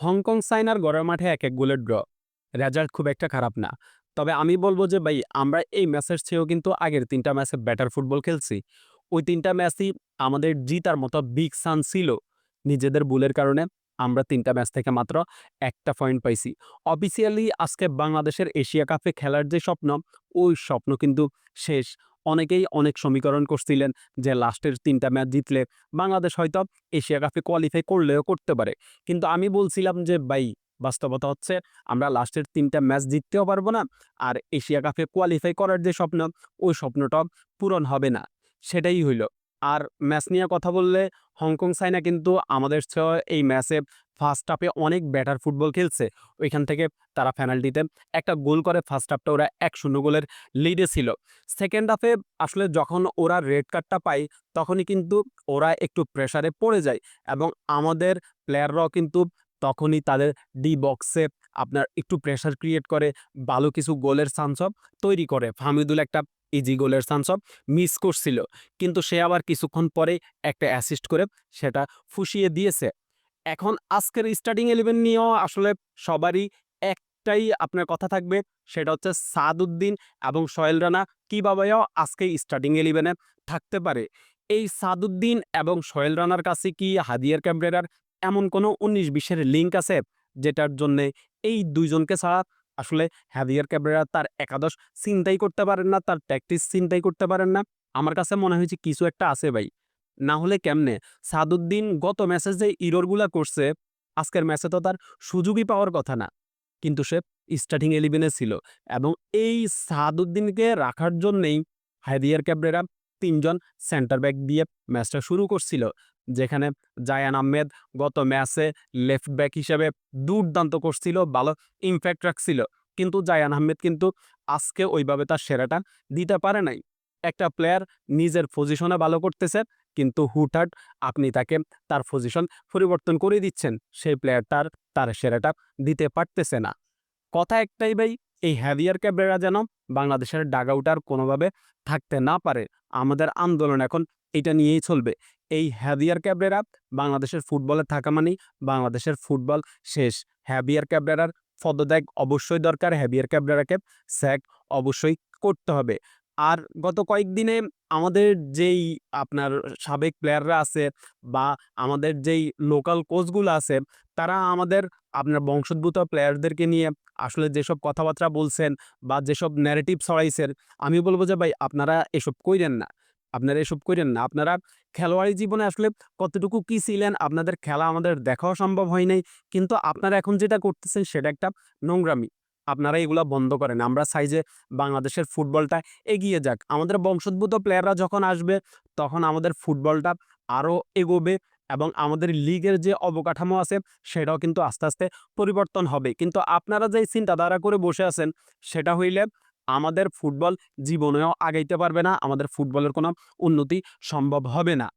Hong Kong সাইনার গড়ের মাঠে ১-১ গোলের ড্র। রেজাল্ট খুব একটা খারাপ না। তবে আমি বলব যে ভাই আমরা এই ম্যাচের চেয়েও কিন্তু আগের ৩ টা ম্যাচে বেটার ফুটবল খেলছি। ওই ৩ টা ম্যাচই আমাদের জিতার মতো বিগ চান্স ছিল। নিজেদের ভুলের কারণে আমরা ৩ টা ম্যাচ থেকে মাত্র ১ টা পয়েন্ট পাইছি। অফিসিয়ালি আজকে বাংলাদেশের এশিয়া কাপে খেলার যে স্বপ্ন, ওই স্বপ্ন কিন্তু শেষ। অনেকেই অনেক সমীকরণ করছিলেন যে লাস্টের ৩ টা ম্যাচ জিতলে বাংলাদেশ হয়তো এশিয়া কাপে কোয়ালিফাই করলেও করতে পারে। কিন্তু আমি বলছিলাম যে, "ভাই বাস্তবতা হচ্ছে আমরা লাস্টের ৩ টা ম্যাচ জিততেও পারব না। আর এশিয়া কাপে কোয়ালিফাই করার যে স্বপ্ন, ওই স্বপ্নটাও পূরণ হবে না।" সেটাই হইল। আর ম্যাচ নিয়ে কথা বললে হংকং চায়না কিন্তু আমাদের চেয়েও এই ম্যাচে ফার্স্ট হাফে অনেক বেটার ফুটবল খেলছে। ওইখান থেকে তারা পেনাল্টিতে একটা গোল করে ফার্স্ট হাফটা ওরা ১-০ গোলের লিডে ছিল। সেকেন্ড হাফে আসলে যখন ওরা রেড কার্ডটা পায়, তখনই কিন্তু ওরা একটু প্রেশারে পড়ে যায় এবং আমাদের প্লেয়াররাও কিন্তু তখনই তাদের ডি বক্সে আপনার একটু প্রেশার ক্রিয়েট করে ভালো কিছু গোলের চান্সও তৈরি করে। ফাহমিদুল একটা ইজি গোলের চান্সও মিস করছিল। কিন্তু সে আবার কিছুক্ষণ পরেই একটা অ্যাসিস্ট করে সেটা ফুঁসিয়ে দিয়েছে। এখন আজকের স্টার্টিং 11 নিয়েও আসলে সবারই একটাই আপনার কথা থাকবে, সেটা হচ্ছে সাদউদ্দিন এবং সোহেল রানা কিভাবেও আজকে স্টার্টিং 11 এ থাকতে পারে। এই সাদউদ্দিন এবং সোহেল রানার কাছে কি হাদিয়ার ক্যাব্রেরার এমন কোনো ১৯-২০ এর লিঙ্ক আছে? যেটার জন্যে এই ২ জনকে ছাড়া আসলে হাদিয়ার ক্যাব্রেরা তার একাদশ চিন্তাই করতে পারেন না, তার ট্যাকটিস চিন্তাই করতে পারেন না। আমার কাছে মনে হয়েছে কিছু একটা আছে ভাই। না হলে কেমনে? সাদউদ্দিন গত ম্যাচে যে ইরর গুলা করছে, আজকের ম্যাচে তো তার সুযোগই পাওয়ার কথা না। কিন্তু সে স্টার্টিং 11 এ ছিল এবং এই সাদউদ্দিনকে রাখার জন্যেই হাদিয়ার ক্যাব্রেরা ৩ জন সেন্টার ব্যাক দিয়ে ম্যাচটা শুরু করছিল। যেখানে জায়ান আহমেদ গত ম্যাচে লেফট ব্যাক হিসেবে দুর্দান্ত করছিল, ভালো ইমপ্যাক্ট রাখছিল। কিন্তু জায়ান আহমেদ কিন্তু আজকে ওইভাবে তার সেরাটা দিতে পারে নাই। একটা প্লেয়ার নিজের পজিশনে ভালো করতেছে, কিন্তু হুটহাট আপনি তাকে তার পজিশন পরিবর্তন করে দিচ্ছেন। সেই প্লেয়ারটার তার সেরাটা দিতে পারতেছে না। কথা একটাই ভাই, এই হাভিয়ার ক্যাব্রেরা যেন বাংলাদেশের ডাগআউটে আর কোনোভাবে থাকতে না পারে। আমাদের আন্দোলন এখন এটা নিয়েই চলবে। এই হাভিয়ার ক্যাব্রেরা বাংলাদেশের ফুটবলে থাকা মানেই বাংলাদেশের ফুটবল শেষ। হাভিয়ার ক্যাব্রেরার পদত্যাগ অবশ্যই দরকার। হাভিয়ার ক্যাব্রেরাকে স্যাক অবশ্যই করতে হবে। আর গত কয়েকদিনে আমাদের যেই আপনার সাবেক প্লেয়াররা আছে বা আমাদের যেই লোকাল কোচগুলো আছে, তারা আমাদের আপনার বংশোদ্ভূত প্লেয়ারদেরকে নিয়ে আসলে যেসব কথাবার্তা বলছেন বা যেসব ন্যারেটিভ ছড়াইছেন, আমি বলব যে ভাই আপনারা এসব কইরেন না। আপনারা এসব কইরেন না। আপনারা খেলোয়াড়ি জীবনে আসলে কতটুকু কি ছিলেন, আপনাদের খেলা আমাদের দেখাও সম্ভব হয় নাই। কিন্তু আপনারা এখন যেটা করতেছেন সেটা একটা নোংরামি। আপনারা এগুলা বন্ধ করেন। আমরা চাই যে বাংলাদেশের ফুটবলটা এগিয়ে যাক। আমাদের বংশোদ্ভূত প্লেয়াররা যখন আসবে, তখন আমাদের ফুটবলটা আরো এগোবে এবং আমাদের লিগের যে অবকাঠামো আছে, সেটাও কিন্তু আস্তে, আস্তে পরিবর্তন হবে। কিন্তু আপনারা যেই চিন্তাধারা করে বসে আছেন, সেটা হইলে আমাদের ফুটবল জীবনেও আগাইতে পারবে না। আমাদের ফুটবলের কোনো উন্নতি সম্ভব হবে না।